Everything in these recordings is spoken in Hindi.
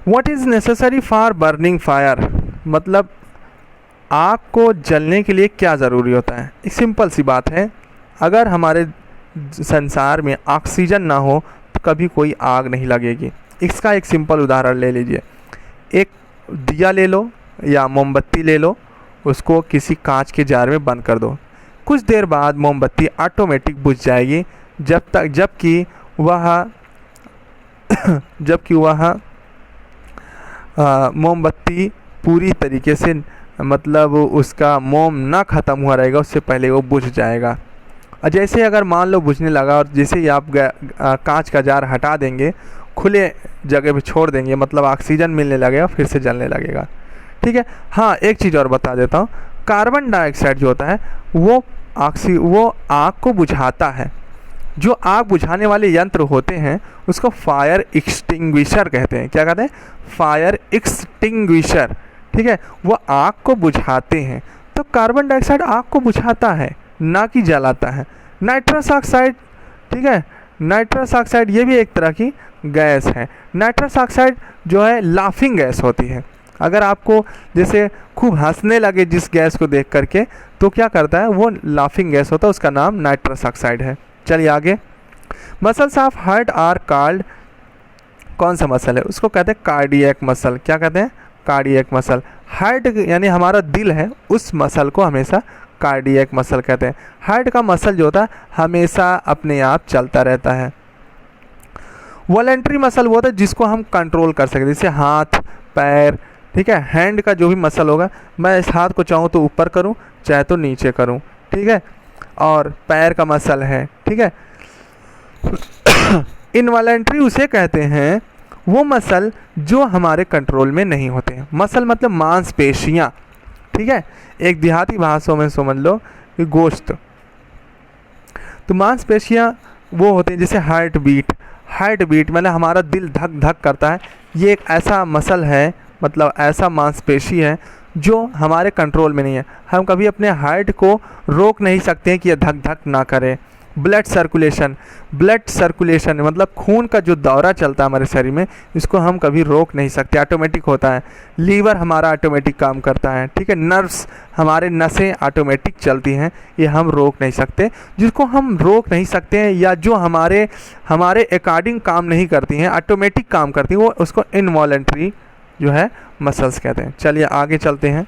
What is necessary for burning fire, मतलब आग को जलने के लिए क्या ज़रूरी होता है। एक सिंपल सी बात है, अगर हमारे संसार में ऑक्सीजन ना हो तो कभी कोई आग नहीं लगेगी। इसका एक सिंपल उदाहरण ले लीजिए, एक दिया ले लो या मोमबत्ती ले लो, उसको किसी कांच के जार में बंद कर दो, कुछ देर बाद मोमबत्ती ऑटोमेटिक बुझ जाएगी, जबकि वह मोमबत्ती पूरी तरीके से, मतलब उसका मोम ना ख़त्म हुआ रहेगा उससे पहले वो बुझ जाएगा। और जैसे अगर मान लो बुझने लगा और जैसे ही आप कांच का जार हटा देंगे, खुले जगह पे छोड़ देंगे, मतलब ऑक्सीजन मिलने लगेगा, फिर से जलने लगेगा। ठीक है। हाँ, एक चीज़ और बता देता हूँ, कार्बन डाइऑक्साइड जो होता है वो आग को बुझाता है। जो आग बुझाने वाले यंत्र होते हैं उसको फायर एक्सटिंग्विशर कहते हैं। क्या कहते हैं? Fire extinguisher. ठीक है, वो आग को बुझाते हैं। तो कार्बन डाइऑक्साइड आग को बुझाता है, ना कि जलाता है। नाइट्रस ऑक्साइड, ठीक है, नाइट्रस ऑक्साइड ये भी एक तरह की गैस है। नाइट्रस ऑक्साइड जो है लाफिंग गैस होती है। अगर आपको जैसे खूब हंसने लगे जिस गैस को देख करके, तो क्या करता है, वो लाफिंग गैस होता है, उसका नाम नाइट्रस ऑक्साइड है। चलिए आगे। Muscles of heart are called, कौन सा मसल है, उसको कहते हैं कार्डियक मसल। क्या कहते हैं? Cardiac muscle. हार्ट यानी हमारा दिल है, उस मसल को हमेशा कार्डियक मसल कहते हैं। हार्ट का मसल जो होता है हमेशा अपने आप चलता रहता है। वॉलेंट्री मसल वो होता है जिसको हम कंट्रोल कर सकते हैं, जैसे हाथ, पैर। ठीक है, हैंड का जो भी मसल होगा, मैं इस हाथ को चाहूँ तो ऊपर करूँ, चाहे तो नीचे करूँ। ठीक है, और पैर का मसल है। ठीक है। इनवॉलेंट्री उसे कहते हैं वो मसल जो हमारे कंट्रोल में नहीं होते हैं। मसल मतलब मांसपेशियाँ। ठीक है, एक देहाती भाषा में समझ लो कि गोश्त। तो मांसपेशियाँ वो होते हैं जैसे हार्ट बीट। हार्ट बीट मतलब हमारा दिल धक धक करता है, ये एक ऐसा मसल है, मतलब ऐसा मांसपेशी है जो हमारे कंट्रोल में नहीं है। हम कभी अपने हार्ट को रोक नहीं सकते हैं कि यह धक धक ना करे। ब्लड सर्कुलेशन, ब्लड सर्कुलेशन मतलब खून का जो दौरा चलता है हमारे शरीर में, इसको हम कभी रोक नहीं सकते, ऑटोमेटिक होता है। लीवर हमारा ऑटोमेटिक काम करता है। ठीक है, नर्व्स, हमारे नसें ऑटोमेटिक चलती हैं, ये हम रोक नहीं सकते। जिसको हम रोक नहीं सकते हैं या जो हमारे अकॉर्डिंग काम नहीं करती हैं, ऑटोमेटिक काम करती हैं, वो उसको इनवॉलेंट्री जो है मसल्स कहते हैं। चलिए आगे चलते हैं।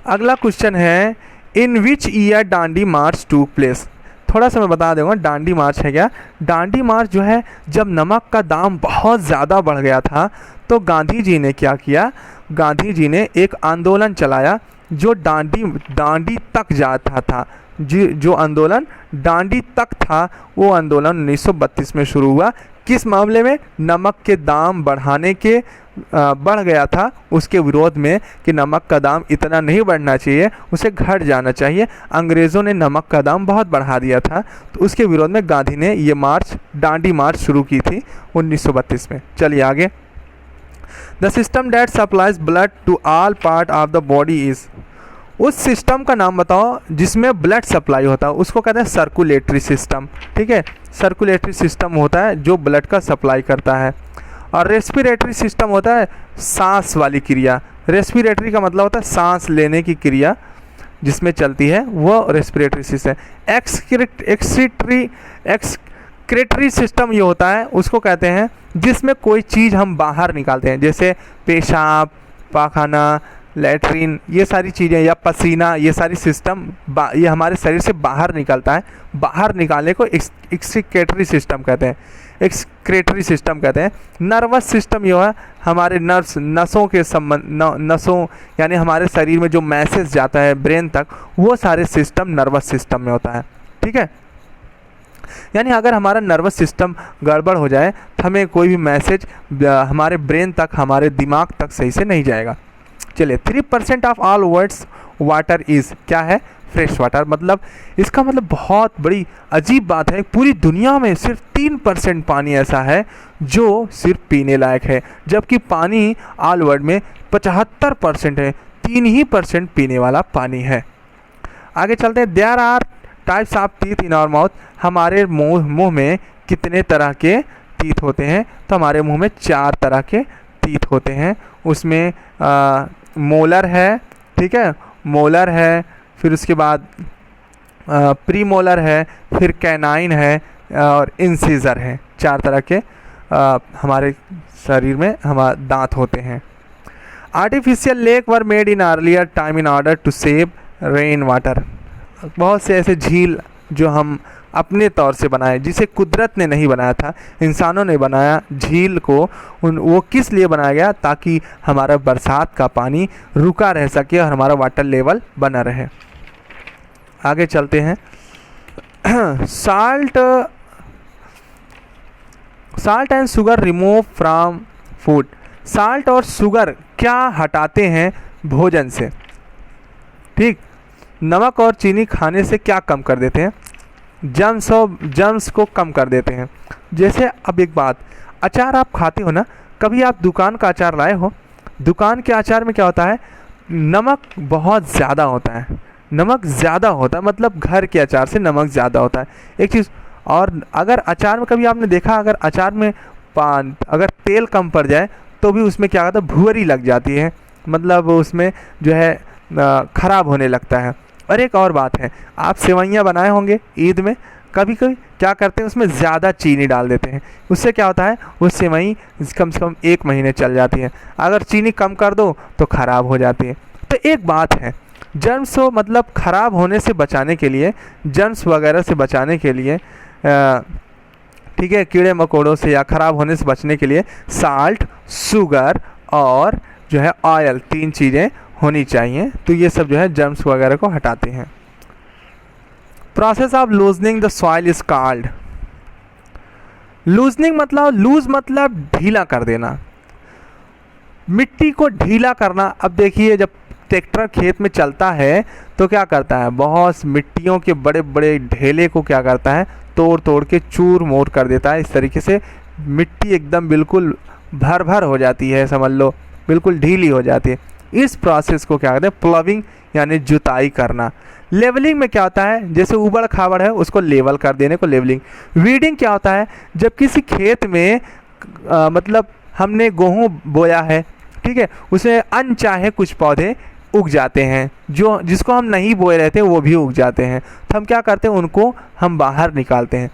अगला क्वेश्चन है, in which year Dandi March to place. थोड़ा सा मैं बता दूंगा डांडी मार्च है क्या। डांडी मार्च जो है, जब नमक का दाम बहुत ज़्यादा बढ़ गया था तो गांधी जी ने क्या किया, गांधी जी ने एक आंदोलन चलाया जो डांडी तक जाता था। जो आंदोलन डांडी तक था, वो आंदोलन 1932 में शुरू हुआ। किस मामले में? नमक के दाम बढ़ाने के बढ़ गया था, उसके विरोध में कि नमक का दाम इतना नहीं बढ़ना चाहिए, उसे घट जाना चाहिए। अंग्रेज़ों ने नमक का दाम बहुत बढ़ा दिया था, तो उसके विरोध में गांधी ने ये मार्च, डांडी मार्च शुरू की थी 1932 में। चलिए आगे। The system that supplies blood to all part of the body is. उस सिस्टम का नाम बताओ जिसमें ब्लड सप्लाई होता है, उसको कहते हैं सर्कुलेटरी सिस्टम। ठीक है, सर्कुलेटरी सिस्टम होता है जो ब्लड का सप्लाई करता है। और रेस्पिरेटरी सिस्टम होता है सांस वाली क्रिया। रेस्पिरेटरी का मतलब होता है सांस लेने की क्रिया जिसमें चलती है, वो रेस्पिरेटरी सिस्टम। एक्सक्रीटरी सिस्टम ये होता है, उसको कहते हैं जिसमें कोई चीज़ हम बाहर निकालते हैं, जैसे पेशाब, पाखाना, लैट्रिन, ये सारी चीज़ें, या पसीना, ये सारी सिस्टम ये हमारे शरीर से बाहर निकलता है। बाहर निकालने को एक्सक्रीटरी सिस्टम कहते हैं, एक्सक्रीटरी सिस्टम कहते हैं। नर्वस सिस्टम ये है, हमारे नर्व्स, नसों के संबंध, नसों यानी हमारे शरीर में जो मैसेज जाता है ब्रेन तक, वो सारे सिस्टम नर्वस सिस्टम में होता है। ठीक है, यानी अगर हमारा नर्वस सिस्टम गड़बड़ हो जाए तो हमें कोई भी मैसेज हमारे ब्रेन तक, हमारे दिमाग तक सही से नहीं जाएगा। चलिए, 3% of all world's water is, क्या है? Fresh water. मतलब इसका मतलब बहुत बड़ी अजीब बात है, पूरी दुनिया में सिर्फ 3% पानी ऐसा है जो सिर्फ पीने लायक है, जबकि पानी ऑल वर्ल्ड में 75% है, 3% पीने वाला पानी है। आगे चलते हैं। There are types of teeth in our mouth. हमारे मुंह में कितने तरह के तीत होते हैं, तो हमारे मुंह में 4 तरह के तीत होते हैं। उसमें मोलर है, ठीक है, मोलर है, फिर उसके बाद प्री मोलर है, फिर कैनाइन है और इंसिजर है। 4 तरह के हमारे शरीर में हमारे दांत होते हैं। Artificial lake were made in earlier time in order to save rain water. बहुत से ऐसे झील जो हम अपने तौर से बनाए, जिसे कुदरत ने नहीं बनाया था, इंसानों ने बनाया झील को। वो किस लिए बनाया गया? ताकि हमारा बरसात का पानी रुका रह सके और हमारा वाटर लेवल बना रहे। आगे चलते हैं। Salt and sugar remove from food. Salt और शुगर क्या हटाते हैं भोजन से? ठीक, नमक और चीनी खाने से क्या कम कर देते हैं? जर्म्स को कम कर देते हैं। जैसे अब एक बात, अचार आप खाते हो ना, कभी आप दुकान का अचार लाए हो? दुकान के अचार में क्या होता है? नमक बहुत ज़्यादा होता है। नमक ज़्यादा होता है मतलब घर के अचार से नमक ज़्यादा होता है, एक चीज़। और अगर अचार में कभी आपने देखा, अगर अचार में अगर तेल कम पड़ जाए तो भी उसमें क्या होता है? भुवरी लग जाती है, मतलब उसमें जो है ख़राब होने लगता है। और एक और बात है, आप सेवइयाँ बनाए होंगे ईद में, कभी कभी क्या करते हैं उसमें ज़्यादा चीनी डाल देते हैं। उससे क्या होता है? वो सेवई कम से कम 1 महीने चल जाती है। अगर चीनी कम कर दो तो ख़राब हो जाती है। तो एक बात है, जर्म्स को मतलब ख़राब होने से बचाने के लिए, जर्म्स वगैरह से बचाने के लिए, ठीक है, कीड़े मकोड़ों से या ख़राब होने से बचने के लिए साल्ट, शुगर और जो है ऑयल, 3 चीज़ें होनी चाहिए। तो ये सब जो है जर्म्स वगैरह को हटाते हैं। Process of loosening the soil is called. Loosening मतलब, लूज मतलब ढीला कर देना, मिट्टी को ढीला करना। अब देखिए, जब ट्रैक्टर खेत में चलता है तो क्या करता है? बहुत मिट्टियों के बड़े बड़े ढेले को क्या करता है? तोड़ तोड़ के चूर मोर कर देता है। इस तरीके से मिट्टी एकदम बिल्कुल भर भर हो जाती है, समझ लो बिल्कुल ढीली हो जाती है। इस प्रोसेस को क्या कहते हैं? प्लविंग यानी जुताई करना। लेवलिंग में क्या होता है? जैसे ऊबड़ खाबड़ है उसको लेवल कर देने को लेवलिंग। वीडिंग क्या होता है? जब किसी खेत में मतलब हमने गेहूँ बोया है, ठीक है, उसमें अनचाहे कुछ पौधे उग जाते हैं, जो जिसको हम नहीं बोए रहते वो भी उग जाते हैं, तो हम क्या करते हैं? उनको हम बाहर निकालते हैं।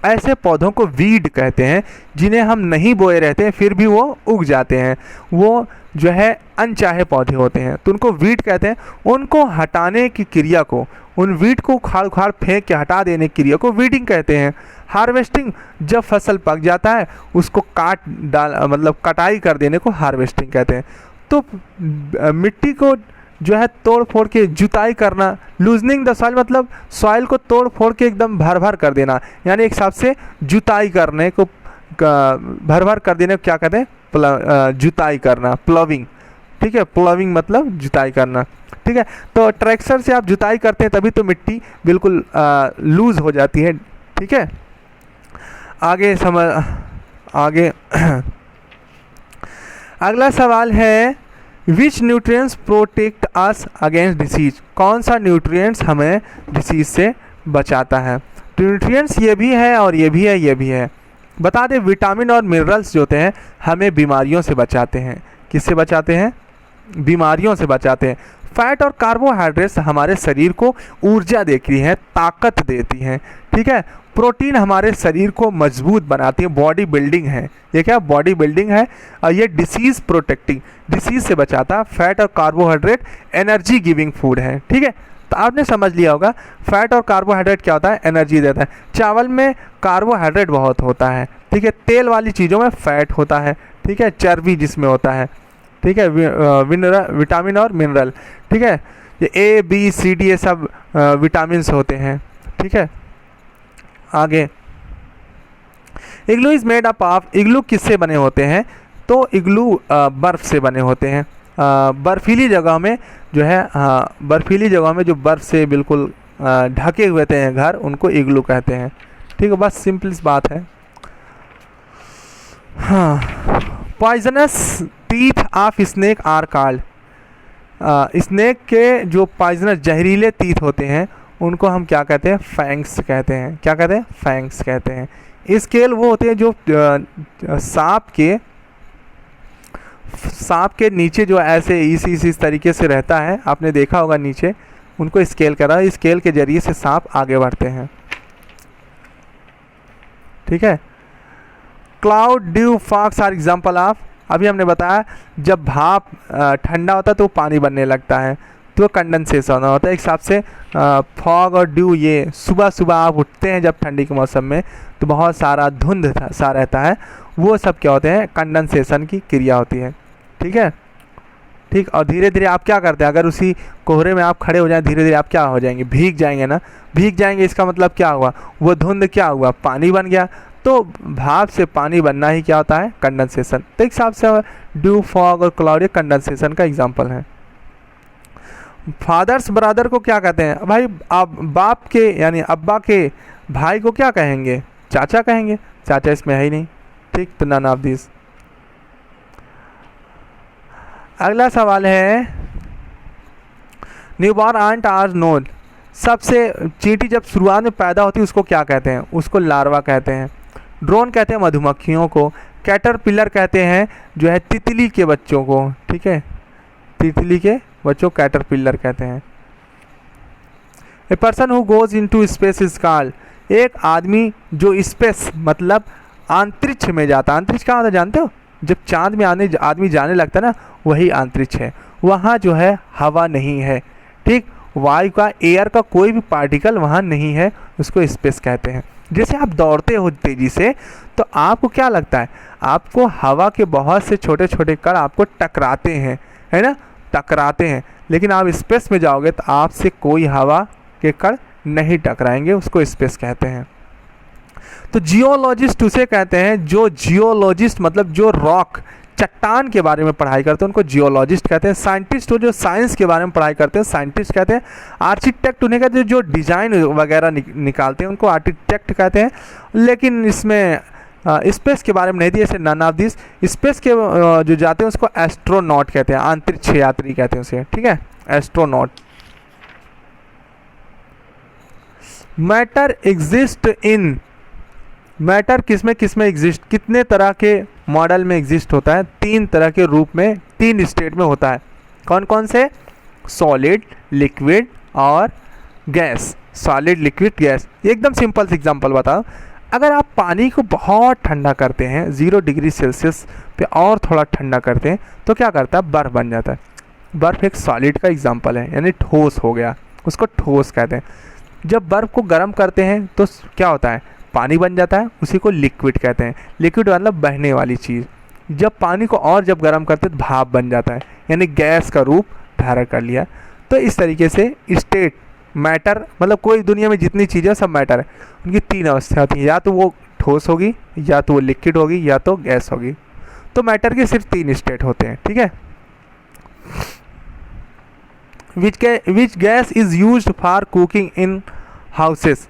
ऐसे पौधों को वीड कहते हैं, जिन्हें हम नहीं बोए रहते हैं फिर भी वो उग जाते हैं। वो जो है अनचाहे पौधे होते हैं, तो उनको वीड कहते हैं। उनको हटाने की क्रिया को, उन वीड को उखाड़ उखाड़ फेंक के हटा देने की क्रिया को वीडिंग कहते हैं। हार्वेस्टिंग, जब फसल पक जाता है उसको काट डाल मतलब कटाई कर देने को हार्वेस्टिंग कहते हैं। तो मिट्टी को जो है तोड़ फोड़ के जुताई करना। लूजनिंग द सॉइल मतलब सॉइल को तोड़ फोड़ के एकदम भर भर कर देना, यानी एक हिसाब से जुताई करने को, भर भर कर देने को क्या कहते हैं? जुताई करना, प्लविंग। ठीक है, प्लविंग मतलब जुताई करना। ठीक है, तो ट्रैक्टर से आप जुताई करते हैं तभी तो मिट्टी बिल्कुल लूज हो जाती है। ठीक है, आगे अगला सवाल है, विच nutrients protect us against disease. कौन सा न्यूट्रिएंट्स हमें डिसीज से बचाता है? तो न्यूट्रिएंट्स ये भी है और ये भी है, ये भी है। बता दें, विटामिन और मिनरल्स जो होते हैं हमें बीमारियों से बचाते हैं। किससे बचाते हैं? बीमारियों से बचाते हैं। फैट और कार्बोहाइड्रेट्स हमारे शरीर को ऊर्जा देती हैं, ताकत देती हैं। ठीक है, प्रोटीन हमारे शरीर को मजबूत बनाती है, बॉडी बिल्डिंग है। ये क्या बॉडी बिल्डिंग है? और ये डिसीज़ प्रोटेक्टिंग, डिसीज़ से बचाता। फैट और कार्बोहाइड्रेट एनर्जी गिविंग फूड है। ठीक है, तो आपने समझ लिया होगा फैट और कार्बोहाइड्रेट क्या होता है? एनर्जी देता है। चावल में कार्बोहाइड्रेट बहुत होता है, ठीक है, तेल वाली चीज़ों में फैट होता है, ठीक है, चर्बी जिसमें होता है, ठीक है, विटामिन और मिनरल। ठीक है, ये ए बी सी डी ये सब विटामिन होते हैं। ठीक है, आगे इग्लू इज़ मेड अप ऑफ। इग्लू किससे बने होते हैं? तो इग्लू बर्फ़ से बने होते हैं। बर्फीली जगह में जो है, बर्फीली जगह में जो बर्फ़ से बिल्कुल ढके हुए थे हैं घर, उनको इग्लू कहते हैं। ठीक है, बस सिंपल सी बात है। हाँ, poisonous teeth of snake are called. Snake के जो पॉइजनस जहरीले टीथ होते हैं उनको हम क्या कहते हैं? फैंग्स कहते हैं। क्या कहते हैं? फैंग्स कहते हैं। स्केल वो होते हैं जो सांप के नीचे जो ऐसे इस तरीके से रहता है, आपने देखा होगा नीचे, उनको स्केल करा, स्केल के जरिए से सांप आगे बढ़ते हैं। ठीक है। Cloud, dew, fogs are example of, अभी हमने बताया जब भाप ठंडा होता है तो पानी बनने लगता है, तो कंडेंसेशन होता है। एक हिसाब से फॉग और ड्यू, ये सुबह सुबह आप उठते हैं जब ठंडी के मौसम में तो बहुत सारा धुंध सा रहता है, वो सब क्या होते हैं, कंडेंसेशन की क्रिया होती है। ठीक है। ठीक। और धीरे धीरे आप क्या करते हैं, अगर उसी कोहरे में आप खड़े हो जाएं, धीरे धीरे आप क्या हो जाएंगे, भीग जाएंगे ना। भीग जाएंगे इसका मतलब क्या हुआ, वो धुंध क्या हुआ, पानी बन गया। तो भाप से पानी बनना ही क्या होता है, कंडेंसेशन। तो एक हिसाब से ड्यू, फॉग और क्लाउड ये कंडेंसेशन का एग्जाम्पल है। फादर्स ब्रदर को क्या कहते हैं भाई, आप बाप के यानी अब्बा के भाई को क्या कहेंगे, चाचा कहेंगे। चाचा इसमें है ही नहीं। ठीक। तो नन ऑफ दिस। अगला सवाल है, न्यूबॉर्न आंट आर नोन, सबसे चींटी जब शुरुआत में पैदा होती है उसको क्या कहते हैं, उसको लार्वा कहते हैं। ड्रोन कहते हैं मधुमक्खियों को। कैटरपिलर कहते हैं जो है तितली के बच्चों को। ठीक है। तितली के बच्चों कैटरपिलर कहते हैं। A person who goes into space is called, एक आदमी जो स्पेस मतलब अंतरिक्ष में जाता है। अंतरिक्ष कहाँ होता है जानते हो, जब चांद में आदमी जाने लगता है ना, वही अंतरिक्ष है। वहाँ जो है हवा नहीं है। ठीक। वायु का, एयर का कोई भी पार्टिकल वहाँ नहीं है, उसको स्पेस कहते हैं। जैसे आप दौड़ते हो तेज़ी से तो आपको क्या लगता है, आपको हवा के बहुत से छोटे छोटे कण आपको टकराते हैं, है ना, टकराते हैं। लेकिन आप स्पेस में जाओगे तो आपसे कोई हवा के कण नहीं टकराएंगे, उसको स्पेस कहते हैं। तो जियोलॉजिस्ट उसे कहते हैं जो जियोलॉजिस्ट मतलब जो रॉक, चट्टान के बारे में पढ़ाई करते हैं उनको जियोलॉजिस्ट कहते हैं। साइंटिस्ट हो जो साइंस के बारे में पढ़ाई करते हैं साइंटिस्ट कहते हैं। आर्किटेक्ट उन्हें कहते हैं जो डिज़ाइन वगैरह निकालते हैं, उनको आर्किटेक्ट कहते हैं। लेकिन इसमें स्पेस के बारे में नहीं दिए, जैसे नन ऑफ दिस। स्पेस के जो जाते हैं उसको एस्ट्रोनॉट कहते हैं, अंतरिक्ष यात्री कहते हैं उसे। ठीक है, astronaut. Matter exist in, matter किसमें किसमें एग्जिस्ट, कितने तरह के मॉडल में एग्जिस्ट होता है, 3 तरह के रूप में, 3 स्टेट में होता है। कौन कौन से, सॉलिड, लिक्विड और गैस। Solid, liquid, gas. एकदम सिंपल से एग्जांपल बताओ, अगर आप पानी को बहुत ठंडा करते हैं 0 डिग्री सेल्सियस पे और थोड़ा ठंडा करते हैं तो क्या करता है, बर्फ़ बन जाता है। बर्फ़ एक सॉलिड का एग्जांपल है, यानी ठोस हो गया, उसको ठोस कहते हैं। जब बर्फ़ को गर्म करते हैं तो क्या होता है, पानी बन जाता है, उसी को लिक्विड कहते हैं। लिक्विड मतलब बहने वाली चीज़। जब पानी को और जब गर्म करते हैं तो भाप बन जाता है, यानी गैस का रूप धारण कर लिया। तो इस तरीके से स्टेट, मैटर मतलब कोई दुनिया में जितनी चीज़ें सब मैटर है, उनकी 3 अवस्था होती है, या तो वो ठोस होगी, या तो वो लिक्विड होगी, या तो गैस होगी। तो मैटर के सिर्फ 3 स्टेट होते हैं। ठीक है। Which gas is used for cooking in houses,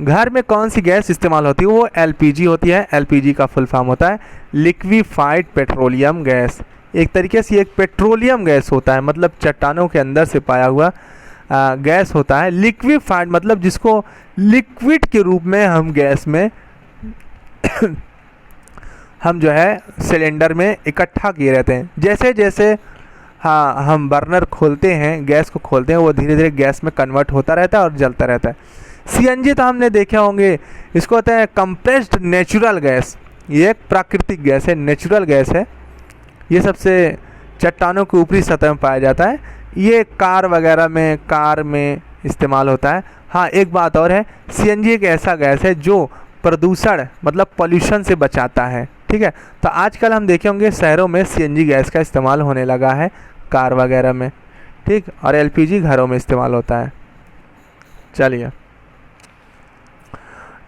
घर में कौन सी गैस इस्तेमाल होती है, वो एलपीजी होती है। एलपीजी का फुल फॉर्म होता है लिक्विफाइड पेट्रोलियम गैस। एक तरीके से एक पेट्रोलियम गैस होता है, मतलब चट्टानों के अंदर से पाया हुआ गैस होता है। लिक्विफाइड मतलब जिसको लिक्विड के रूप में हम गैस में हम जो है सिलेंडर में इकट्ठा किए रहते हैं। जैसे जैसे हाँ हम बर्नर खोलते हैं, गैस को खोलते हैं, वो धीरे धीरे गैस में कन्वर्ट होता रहता है और जलता रहता है। सीएनजी तो हमने देखे होंगे, इसको कहते हैं कंप्रेस्ड नेचुरल गैस। ये एक प्राकृतिक गैस है, नेचुरल गैस है। ये सबसे चट्टानों की ऊपरी सतह में पाया जाता है। ये कार वगैरह में, कार में इस्तेमाल होता है। हाँ एक बात और है, सीएनजी एक ऐसा गैस है जो प्रदूषण मतलब पॉल्यूशन से बचाता है। ठीक है। तो आजकल हम देखे होंगे शहरों में सीएनजी गैस का इस्तेमाल होने लगा है, कार वगैरह में। ठीक। और एलपीजी घरों में इस्तेमाल होता है। चलिए,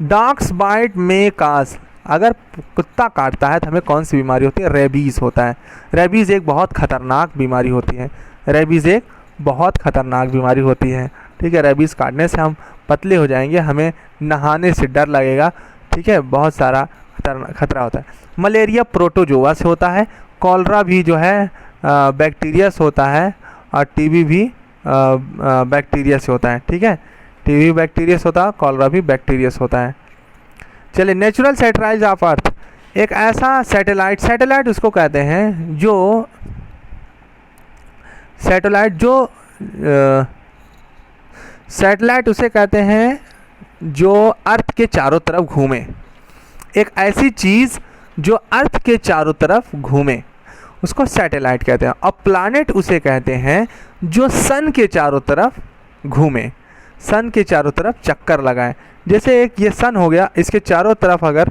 डॉग्स बाइट में काज, अगर कुत्ता काटता है तो हमें कौन सी बीमारी होती है, रेबीज़ होता है। रेबीज़ एक बहुत ख़तरनाक बीमारी होती है। रेबीज़ एक बहुत ख़तरनाक बीमारी होती है। ठीक है। रेबीज़ काटने से हम पतले हो जाएंगे, हमें नहाने से डर लगेगा। ठीक है। बहुत सारा खतरा होता है। मलेरिया प्रोटोजोआ से होता है। कॉलरा भी जो है बैक्टीरिया से होता है, और टीबी भी बैक्टीरिया से होता है। ठीक है। टीबी बैक्टीरिया से होता है, कॉलरा भी बैक्टीरिया से होता है। चलिए, नेचुरल सैटेलाइट ऑफ अर्थ, एक ऐसा सैटेलाइट उसको कहते हैं जो सैटेलाइट उसे कहते हैं जो अर्थ के चारों तरफ घूमे। एक ऐसी चीज़ जो अर्थ के चारों तरफ घूमे उसको सैटेलाइट कहते हैं। और प्लैनेट उसे कहते हैं जो सन के चारों तरफ घूमे, सन के चारों तरफ चक्कर लगाए। जैसे एक ये सन हो गया, इसके चारों तरफ अगर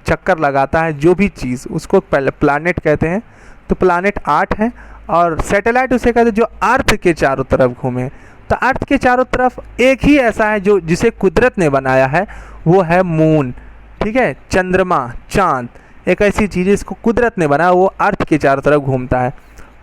चक्कर लगाता है जो भी चीज़, उसको प्लैनेट कहते हैं। तो प्लैनेट 8 है। और सैटेलाइट उसे कहते हैं जो अर्थ के चारों तरफ घूमे। तो अर्थ के चारों तरफ एक ही ऐसा है जो जिसे कुदरत ने बनाया है, वो है मून। ठीक है, चंद्रमा, चांद, एक ऐसी चीज़ है इसको कुदरत ने बनाया, वो अर्थ के चारों तरफ घूमता है।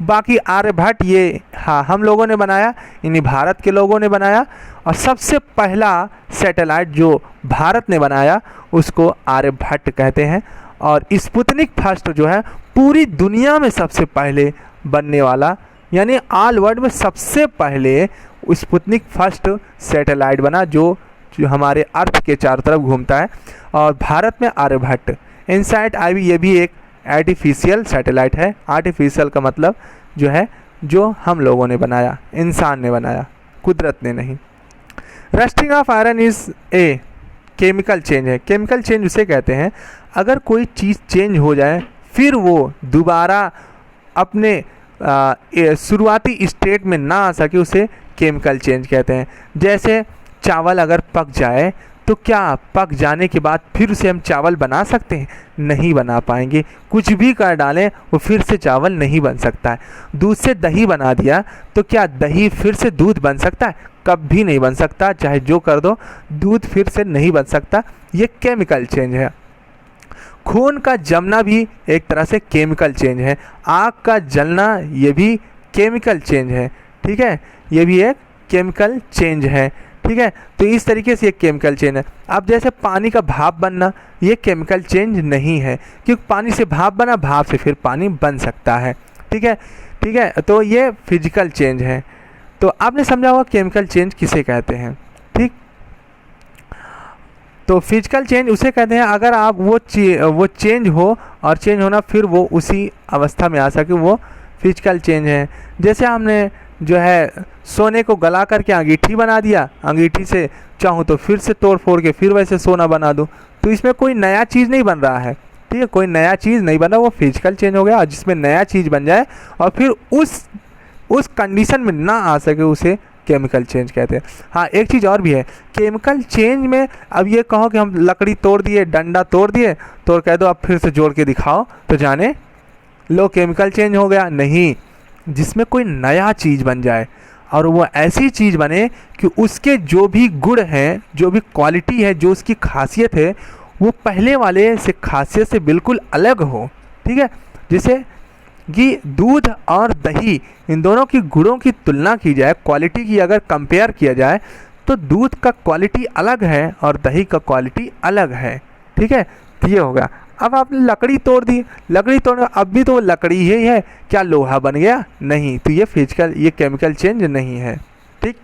बाकी आर्यभट्ट ये हम लोगों ने बनाया, इन्हीं भारत के लोगों ने बनाया। और सबसे पहला सैटेलाइट जो भारत ने बनाया उसको आर्यभट्ट कहते हैं। और स्पुतनिक फर्स्ट जो है पूरी दुनिया में सबसे पहले बनने वाला, यानी ऑल वर्ल्ड में सबसे पहले स्पुतनिक फर्स्ट सैटेलाइट बना जो हमारे अर्थ के चारों तरफ घूमता है। और भारत में आर्यभट्ट। इनसाइट आईवी ये भी एक आर्टिफिशियल सैटेलाइट है। आर्टिफिशियल का मतलब जो है जो हम लोगों ने बनाया, इंसान ने बनाया, कुदरत ने नहीं। Rusting of iron is a chemical change है। केमिकल चेंज उसे कहते हैं अगर कोई चीज़ चेंज हो जाए फिर वो दोबारा अपने शुरुआती स्टेट में ना आ सके, उसे केमिकल चेंज कहते हैं। जैसे चावल अगर पक जाए तो क्या पक जाने के बाद फिर उसे हम चावल बना सकते हैं? नहीं बना पाएंगे। कुछ भी कर डालें वो फिर से चावल नहीं बन सकता है। दूध से दही बना दिया तो क्या दही फिर से दूध बन सकता है? कभी नहीं बन सकता, चाहे जो कर दो दूध फिर से नहीं बन सकता। ये केमिकल चेंज है। खून का जमना भी एक तरह से केमिकल चेंज है। आग का जलना ये भी केमिकल चेंज है। ठीक है, ये भी एक केमिकल चेंज है। ठीक है, तो इस तरीके से ये केमिकल चेंज है। अब जैसे पानी का भाप बनना, ये केमिकल चेंज नहीं है, क्योंकि पानी से भाप बना, भाप से फिर पानी बन सकता है। ठीक है, ठीक है, तो ये फिजिकल चेंज है। तो आपने समझा होगा केमिकल चेंज किसे कहते हैं। ठीक, तो फिजिकल चेंज उसे कहते हैं अगर आप वो चेंज हो और चेंज होना फिर वो उसी अवस्था में आ सके, वो फिजिकल चेंज है। जैसे हमने जो है सोने को गला करके अंगीठी बना दिया, अंगीठी से चाहूँ तो फिर से तोड़ फोड़ के फिर वैसे सोना बना दूँ, तो इसमें कोई नया चीज़ नहीं बन रहा है। ठीक है, कोई नया चीज़ नहीं बन रहा, वो फिजिकल चेंज हो गया। और जिसमें नया चीज़ बन जाए और फिर उस कंडीशन में ना आ सके, उसे केमिकल चेंज कहते हैं। हाँ, एक चीज़ और भी है केमिकल चेंज में। अब ये कहो कि हम लकड़ी तोड़ दिए, डंडा तोड़ दिए, तो कह दो अब फिर से जोड़ के दिखाओ तो जाने लो केमिकल चेंज हो गया। नहीं, जिसमें कोई नया चीज़ बन जाए और वो ऐसी चीज़ बने कि उसके जो भी गुण हैं, जो भी क्वालिटी है, जो उसकी खासियत है, वो पहले वाले से खासियत से बिल्कुल अलग हो। ठीक है, जैसे कि दूध और दही, इन दोनों की गुणों की तुलना की जाए, क्वालिटी की अगर कंपेयर किया जाए, तो दूध का क्वालिटी अलग है और दही का क्वालिटी अलग है। ठीक है, तो ये होगा। अब आपने लकड़ी तोड़ दी, लकड़ी तोड़, अब भी तो लकड़ी ही है, क्या लोहा बन गया? नहीं, तो ये फिजिकल, ये केमिकल चेंज नहीं है। ठीक,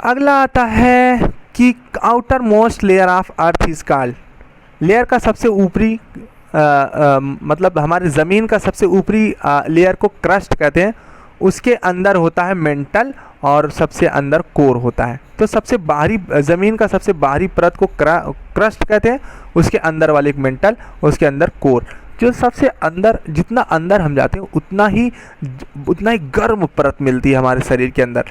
अगला आता है कि outer most layer of earth is called. Layer का सबसे ऊपरी मतलब हमारे ज़मीन का सबसे ऊपरी लेयर को क्रस्ट कहते हैं। उसके अंदर होता है मेंटल और सबसे अंदर कोर होता है। तो सबसे बाहरी ज़मीन का सबसे बाहरी परत को क्रस्ट कहते हैं, उसके अंदर वाले एक मेंटल, उसके अंदर कोर। जो सबसे अंदर, जितना अंदर हम जाते हैं उतना ही गर्म परत मिलती है हमारे शरीर के अंदर।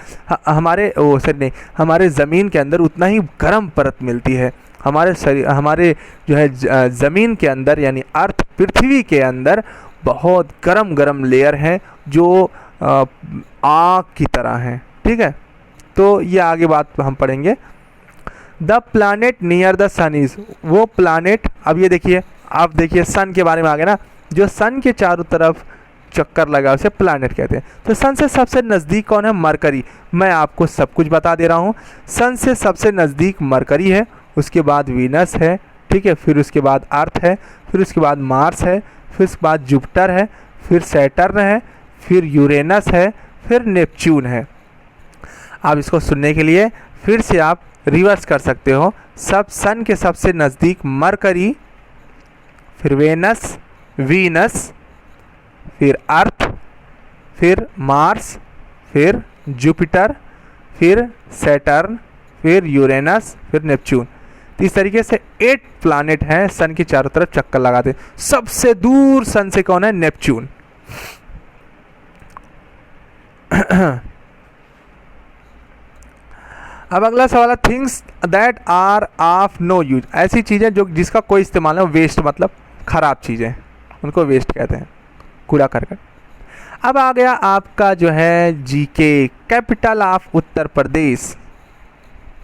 हमारे ज़मीन के अंदर उतना ही गर्म परत मिलती है। हमारे शरीर, हमारे जो है ज़मीन के अंदर यानी अर्थ, पृथ्वी के अंदर बहुत गरम लेयर है जो आग की तरह है। ठीक है, तो ये आगे बात हम पढ़ेंगे। The planet near the sun is, वो प्लानेट, अब ये देखिए, आप देखिए सन के बारे में आ गया ना, जो सन के चारों तरफ चक्कर लगा उसे प्लानेट कहते हैं। तो सन से सबसे नज़दीक कौन है? मरकरी। मैं आपको सब कुछ बता दे रहा हूँ। सन से सबसे नज़दीक मरकरी है, उसके बाद वीनस है। ठीक है, फिर उसके बाद अर्थ है, फिर उसके बाद मार्स है, फिर उसके बाद जुपिटर है, फिर सैटर्न है, फिर यूरेनस है, फिर नेपच्यून है। आप इसको सुनने के लिए फिर से आप रिवर्स कर सकते हो, सब सन के सबसे नज़दीक मरकरी, फिर वेनस, वीनस, फिर अर्थ, फिर मार्स, फिर जुपिटर, फिर सैटर्न, फिर यूरेनस, फिर नेपच्यून। तो इस तरीके से 8 प्लैनेट हैं सन के चारों तरफ चक्कर लगाते। सबसे दूर सन से कौन है? नेपच्यून। अब अगला सवाल है things that are of no use, ऐसी चीज़ें जो जिसका कोई इस्तेमाल है, वेस्ट मतलब ख़राब चीज़ें, उनको वेस्ट कहते हैं, कूड़ा करकट। अब आ गया आपका जो है GK, capital of Uttar Pradesh.